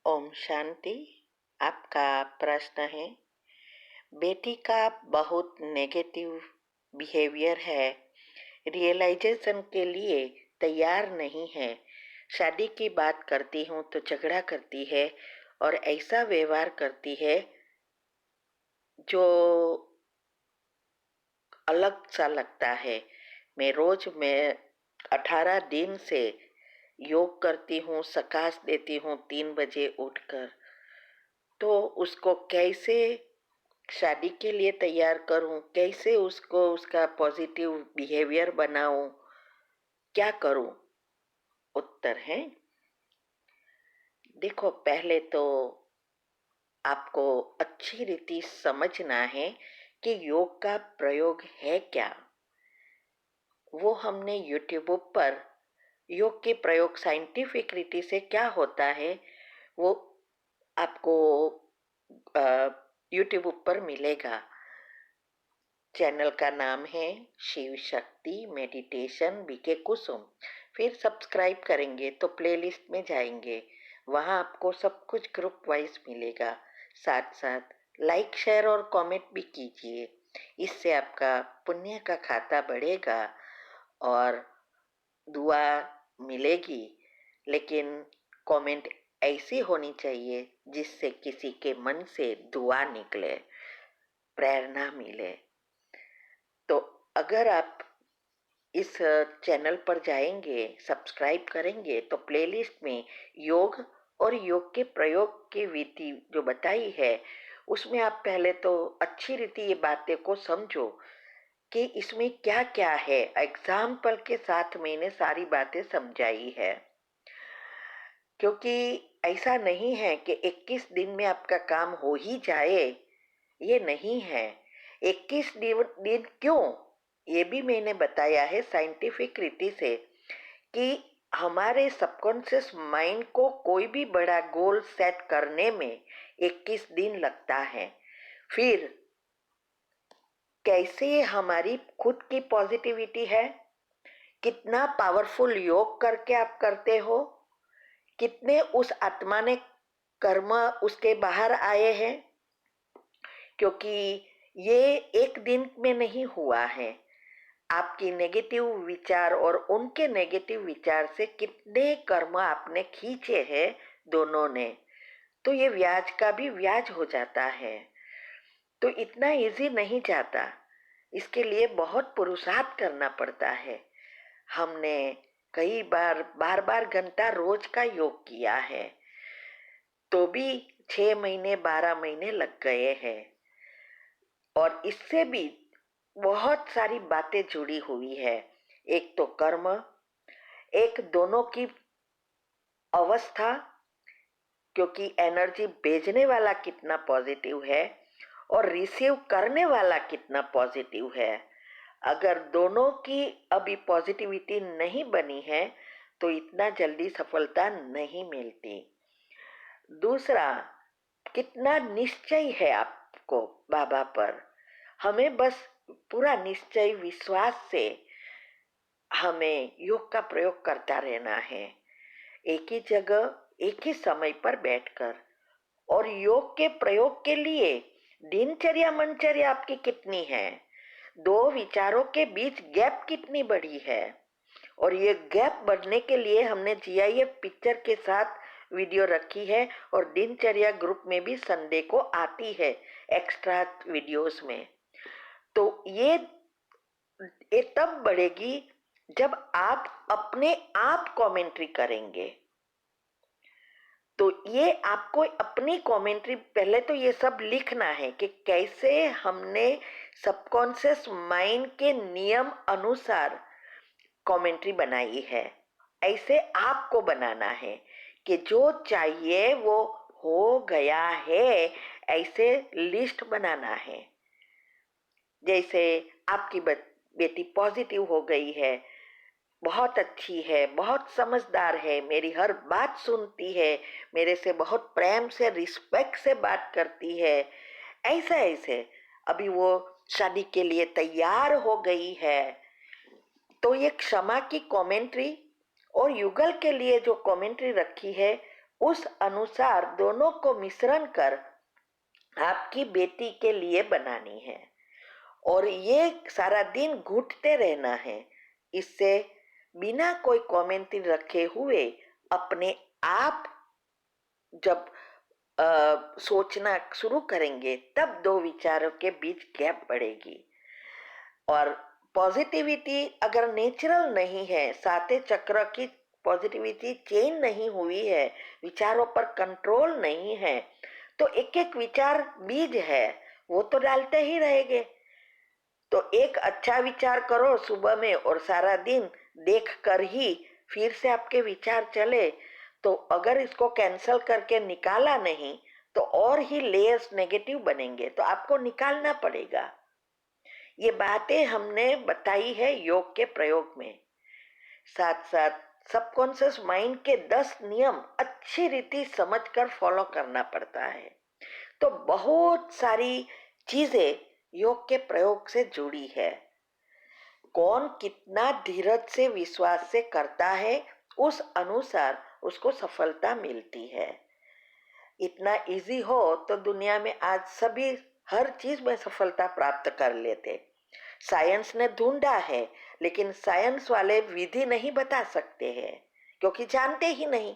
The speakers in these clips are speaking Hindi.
ओम शांति। आपका प्रश्न है, बेटी का बहुत नेगेटिव बिहेवियर है, रियलाइजेशन के लिए तैयार नहीं है। शादी की बात करती हूँ तो झगड़ा करती है और ऐसा व्यवहार करती है जो अलग सा लगता है। मैं 18 दिन से योग करती हूँ, सकाश देती हूँ 3 बजे उठकर। तो उसको कैसे शादी के लिए तैयार करूं, कैसे उसको उसका पॉजिटिव बिहेवियर बनाऊं, क्या करूं? उत्तर है, देखो, पहले तो आपको अच्छी रीति समझना है कि योग का प्रयोग है क्या। वो हमने यूट्यूब पर योग के प्रयोग साइंटिफिक रीति से क्या होता है वो आपको यूट्यूब पर मिलेगा। चैनल का नाम है शिव शक्ति मेडिटेशन बीके कुसुम। फिर सब्सक्राइब करेंगे तो प्लेलिस्ट में जाएंगे, वहाँ आपको सब कुछ ग्रुप वाइज मिलेगा। साथ साथ लाइक शेयर और कमेंट भी कीजिए, इससे आपका पुण्य का खाता बढ़ेगा और दुआ मिलेगी। लेकिन कमेंट ऐसी होनी चाहिए जिससे किसी के मन से दुआ निकले, प्रेरणा मिले। तो अगर आप इस चैनल पर जाएंगे, सब्सक्राइब करेंगे तो प्लेलिस्ट में योग और योग के प्रयोग की विधि जो बताई है उसमें आप पहले तो अच्छी रीति ये बातें को समझो कि इसमें क्या क्या है। एग्जाम्पल के साथ मैंने सारी बातें समझाई है, क्योंकि ऐसा नहीं है कि 21 दिन में आपका काम हो ही जाए, ये नहीं है। 21 दिन क्यों, ये भी मैंने बताया है साइंटिफिक रीति से कि हमारे सबकॉन्शियस माइंड को कोई भी बड़ा गोल सेट करने में 21 दिन लगता है। फिर कैसे हमारी खुद की पॉजिटिविटी है, कितना पावरफुल योग करके आप करते हो, कितने उस आत्मा ने कर्म उसके बाहर आए हैं, क्योंकि ये एक दिन में नहीं हुआ है। आपकी नेगेटिव विचार और उनके नेगेटिव विचार से कितने कर्म आपने खींचे हैं दोनों ने, तो ये ब्याज का भी ब्याज हो जाता है। तो इतना इजी नहीं जाता, इसके लिए बहुत पुरुषार्थ करना पड़ता है। हमने कई बार बार बार घंटा रोज का योग किया है, तो भी 6 महीने 12 महीने लग गए हैं। और इससे भी बहुत सारी बातें जुड़ी हुई है। एक तो कर्म, एक दोनों की अवस्था, क्योंकि एनर्जी भेजने वाला कितना पॉजिटिव है और रिसीव करने वाला कितना पॉजिटिव है। अगर दोनों की अभी पॉजिटिविटी नहीं बनी है तो इतना जल्दी सफलता नहीं मिलती। दूसरा, कितना निश्चय है आपको बाबा पर। हमें बस पूरा निश्चय विश्वास से हमें योग का प्रयोग करता रहना है, एक ही जगह एक ही समय पर बैठकर। और योग के प्रयोग के लिए दिनचर्या मनचर्या आपकी कितनी है, दो विचारों के बीच गैप कितनी बड़ी है। और ये गैप बढ़ने के लिए हमने जीआईएफ पिक्चर के साथ वीडियो रखी है और दिनचर्या ग्रुप में भी संडे को आती है एक्स्ट्रा वीडियोस में। तो ये तब बढ़ेगी जब आप अपने आप कमेंट्री करेंगे। तो ये आपको अपनी कमेंट्री पहले तो ये सब लिखना है कि कैसे हमने सबकॉन्शियस माइंड के नियम अनुसार कमेंट्री बनाई है। ऐसे आपको बनाना है कि जो चाहिए वो हो गया है, ऐसे लिस्ट बनाना है। जैसे आपकी बेटी पॉजिटिव हो गई है, बहुत अच्छी है, बहुत समझदार है, मेरी हर बात सुनती है, मेरे से बहुत प्रेम से रिस्पेक्ट से बात करती है, ऐसा ऐसे अभी वो शादी के लिए तैयार हो गई है। तो ये क्षमा की कमेंट्री और युगल के लिए जो कमेंट्री रखी है उस अनुसार दोनों को मिश्रण कर आपकी बेटी के लिए बनानी है और ये सारा दिन घुटते रहना है। इससे बिना कोई कमेंट्री रखे हुए अपने आप जब सोचना शुरू करेंगे तब दो विचारों के बीच गैप बढ़ेगी। और पॉजिटिविटी अगर नेचुरल नहीं है, साते चक्र की पॉजिटिविटी चेंज नहीं हुई है, विचारों पर कंट्रोल नहीं है, तो एक एक विचार बीज है, वो तो डालते ही रहेंगे। तो एक अच्छा विचार करो सुबह में और सारा दिन देख कर ही फिर से आपके विचार चले, तो अगर इसको कैंसल करके निकाला नहीं तो और ही लेयर्स नेगेटिव बनेंगे, तो आपको निकालना पड़ेगा। ये बातें हमने बताई है योग के प्रयोग में। साथ साथ सबकॉन्शियस माइंड के 10 नियम अच्छी रीति समझकर फॉलो करना पड़ता है। तो बहुत सारी चीजें योग के प्रयोग से जुड़ी है। कौन कितना धीरज से विश्वास से करता है उस अनुसार उसको सफलता मिलती है। इतना इजी हो तो दुनिया में आज सभी हर चीज में सफलता प्राप्त कर लेते। साइंस ने ढूंढा है, लेकिन साइंस वाले विधि नहीं बता सकते हैं क्योंकि जानते ही नहीं।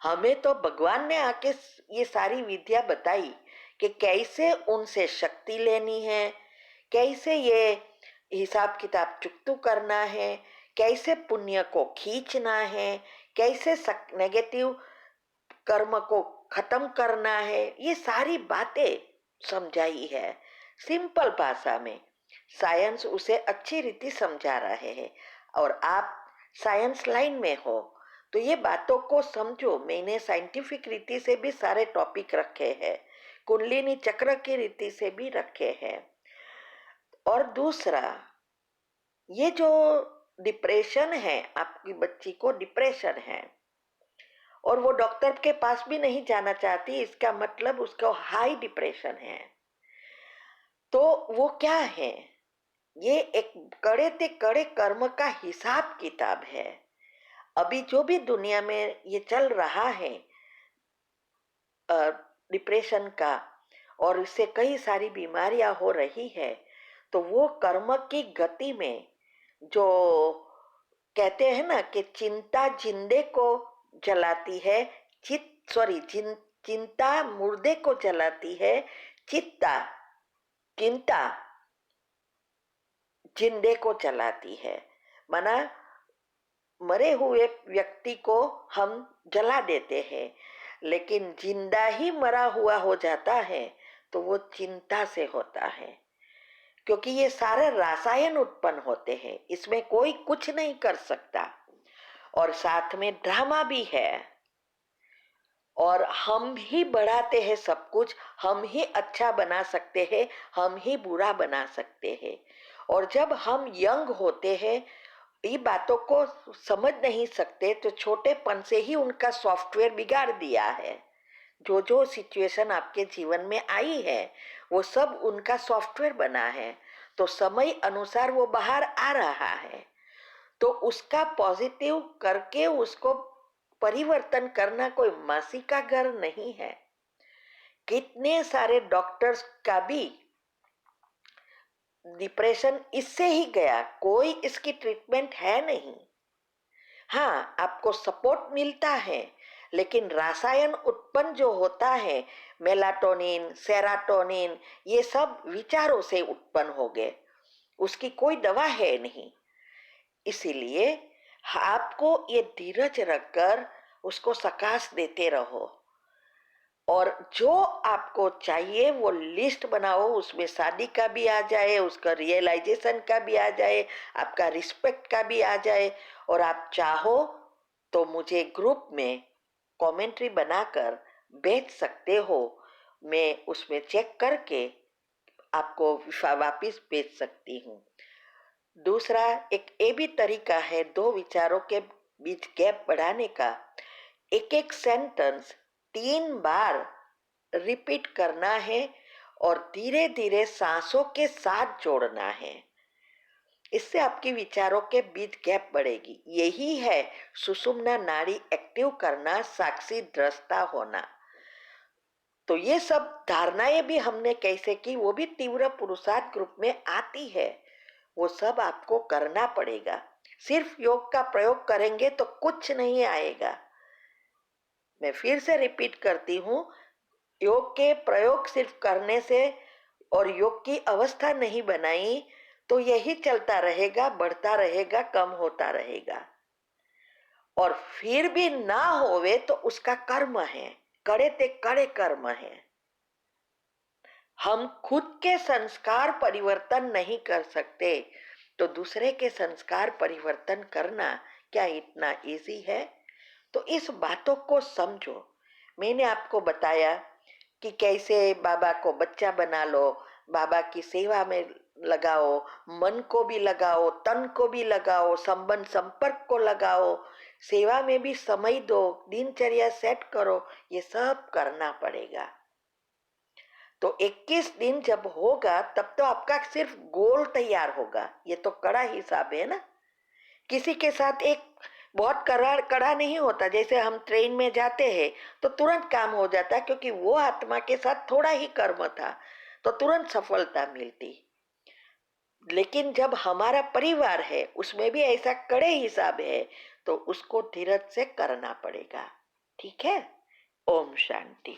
हमें तो भगवान ने आके ये सारी विद्या बताई कि कैसे उनसे शक्ति लेनी है, कैसे ये हिसाब किताब चुकतू करना है, कैसे पुण्य को खींचना है, कैसे नेगेटिव कर्म को खत्म करना है। ये सारी बातें समझाई है सिंपल भाषा में। साइंस उसे अच्छी रीति समझा रहे हैं और आप साइंस लाइन में हो तो ये बातों को समझो। मैंने साइंटिफिक रीति से भी सारे टॉपिक रखे हैं, कुंडलिनी चक्र की रीति से भी रखे हैं। और दूसरा, ये जो डिप्रेशन है, आपकी बच्ची को डिप्रेशन है और वो डॉक्टर के पास भी नहीं जाना चाहती, इसका मतलब उसको हाई डिप्रेशन है। तो वो क्या है? ये एक कड़े ते कड़े कर्म का हिसाब किताब है। अभी जो भी दुनिया में ये चल रहा है डिप्रेशन का, और इससे कई सारी बीमारियां हो रही है, तो वो कर्म की गति में जो कहते हैं ना कि चिंता जिंदे को जलाती है, चिंता मुर्दे को जलाती है, चिंता जिंदे को जलाती है। माना मरे हुए व्यक्ति को हम जला देते हैं, लेकिन जिंदा ही मरा हुआ हो जाता है तो वो चिंता से होता है, क्योंकि ये सारे रसायन उत्पन्न होते हैं, इसमें कोई कुछ नहीं कर सकता। और साथ में ड्रामा भी है और हम ही बढ़ाते हैं सब कुछ। हम ही अच्छा बना सकते हैं, हम ही बुरा बना सकते हैं। और जब हम यंग होते हैं ये बातों को समझ नहीं सकते, तो छोटेपन से ही उनका सॉफ्टवेयर बिगाड़ दिया है। जो जो सिचुएशन आपके जीवन में आई है वो सब उनका सॉफ्टवेयर बना है, तो समय अनुसार वो बाहर आ रहा है। तो उसका पॉजिटिव करके उसको परिवर्तन करना कोई मासी का घर नहीं है। कितने सारे डॉक्टर्स का भी डिप्रेशन इससे ही गया, कोई इसकी ट्रीटमेंट है नहीं। हाँ, आपको सपोर्ट मिलता है, लेकिन रसायन उत्पन्न जो होता है, मेलाटोनिन, सेराटोनिन, ये सब विचारों से उत्पन्न हो गए, उसकी कोई दवा है नहीं। इसीलिए आपको ये धीरज रखकर उसको सकाश देते रहो और जो आपको चाहिए वो लिस्ट बनाओ, उसमें शादी का भी आ जाए, उसका रियलाइजेशन का भी आ जाए, आपका रिस्पेक्ट का भी आ जाए। और आप चाहो तो मुझे ग्रुप में कमेंट्री बनाकर भेज सकते हो, मैं उसमें चेक करके आपको वापिस भेज सकती हूँ। दूसरा एक ये भी तरीका है दो विचारों के बीच गैप बढ़ाने का। एक एक सेंटेंस 3 बार रिपीट करना है और धीरे धीरे सांसों के साथ जोड़ना है। इससे आपकी विचारों के बीच गैप बढ़ेगी। यही है सुषुम्ना नाड़ी एक्टिव करना, साक्षी दृष्टा होना। तो ये सब धारणाएं भी हमने कैसे की, वो भी तीव्र पुरुषार्थ ग्रुप में आती है। वो सब आपको करना पड़ेगा। सिर्फ योग का प्रयोग करेंगे तो कुछ नहीं आएगा। मैं फिर से रिपीट करती हूँ, योग के प्रयोग सिर्फ करने से और योग की अवस्था नहीं बनाई तो यही चलता रहेगा, बढ़ता रहेगा, कम होता रहेगा। और फिर भी ना होवे तो उसका कर्म है, कड़े ते कड़े कर्म है। हम खुद के संस्कार परिवर्तन नहीं कर सकते तो दूसरे के संस्कार परिवर्तन करना क्या इतना इजी है? तो इस बातों को समझो। मैंने आपको बताया कि कैसे बाबा को बच्चा बना लो, बाबा की सेवा में लगाओ, मन को भी लगाओ, तन को भी लगाओ, संबंध संपर्क को लगाओ, सेवा में भी समय दो, दिनचर्या सेट करो। ये सब करना पड़ेगा। तो 21 दिन जब होगा तब तो आपका सिर्फ गोल तैयार होगा। ये तो कड़ा हिसाब है ना। किसी के साथ एक बहुत कड़ा कड़ा नहीं होता। जैसे हम ट्रेन में जाते हैं तो तुरंत काम हो जाता, क्योंकि वो आत्मा के साथ थोड़ा ही कर्म था तो तुरंत सफलता मिलती। लेकिन जब हमारा परिवार है उसमें भी ऐसा कड़े हिसाब है तो उसको धीरज से करना पड़ेगा। ठीक है। ओम शांति।